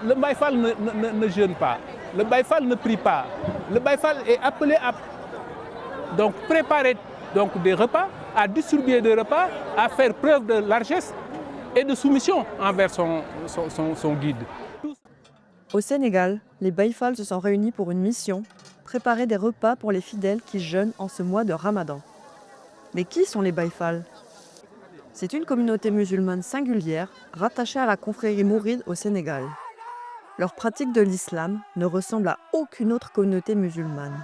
le Baïfal ne jeûne pas, le Baïfal ne prie pas. Le Baïfal est appelé à donc, préparer donc, des repas, à distribuer des repas, à faire preuve de largesse et de soumission envers son guide. Au Sénégal, les Baïfals se sont réunis pour une mission, préparer des repas pour les fidèles qui jeûnent en ce mois de Ramadan. Mais qui sont les Baïfals? C'est une communauté musulmane singulière rattachée à la confrérie mouride au Sénégal. Leur pratique de l'islam ne ressemble à aucune autre communauté musulmane.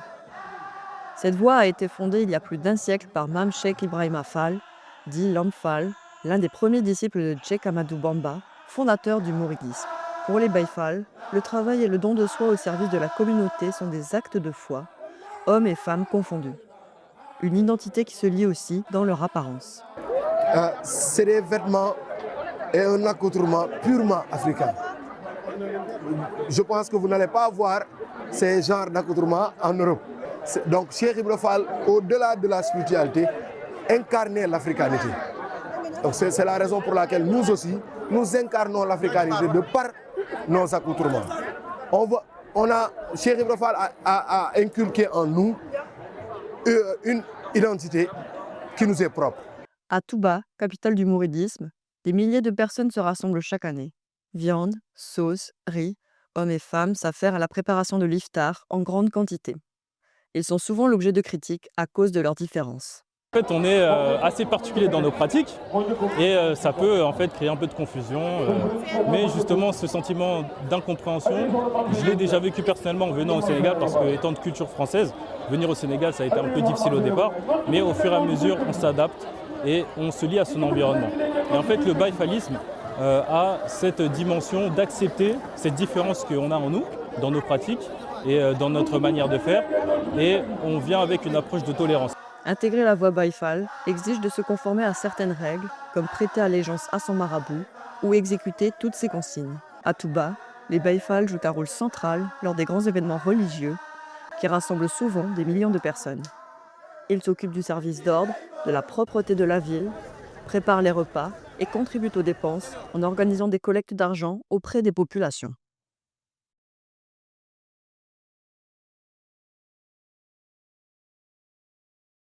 Cette voie a été fondée il y a plus d'un siècle par Mame Cheikh Ibrahima Fall, dit Lamp Fall, l'un des premiers disciples de Cheikh Amadou Bamba, fondateur du mouridisme. Pour les Baïfals, le travail et le don de soi au service de la communauté sont des actes de foi, hommes et femmes confondus. Une identité qui se lie aussi dans leur apparence. C'est des vêtements et un accoutrement purement africain. Je pense que vous n'allez pas voir ces genres d'accoutrements en Europe. Donc Cheikh Ibrahima Fall, au-delà de la spiritualité, incarnait l'africanité. Donc c'est la raison pour laquelle nous aussi, nous incarnons l'africanité de par nos accoutrements. Cheikh Ibrahima Fall a inculqué en nous une identité qui nous est propre. À Touba, capitale du mouridisme, des milliers de personnes se rassemblent chaque année. Viande, sauce, riz, hommes et femmes s'affairent à la préparation de l'iftar en grande quantité. Ils sont souvent l'objet de critiques à cause de leurs différences. En fait, on est assez particulier dans nos pratiques et ça peut en fait créer un peu de confusion. Mais justement, ce sentiment d'incompréhension, je l'ai déjà vécu personnellement en venant au Sénégal parce que, étant de culture française, venir au Sénégal, ça a été un peu difficile au départ. Mais au fur et à mesure, on s'adapte et on se lie à son environnement. Et en fait, le baïfalisme a cette dimension d'accepter cette différence qu'on a en nous, dans nos pratiques et dans notre manière de faire. Et on vient avec une approche de tolérance. Intégrer la voie Baïfal exige de se conformer à certaines règles, comme prêter allégeance à son marabout ou exécuter toutes ses consignes. À Touba, les Baïfal jouent un rôle central lors des grands événements religieux qui rassemblent souvent des millions de personnes. Ils s'occupent du service d'ordre, de la propreté de la ville, préparent les repas et contribuent aux dépenses en organisant des collectes d'argent auprès des populations.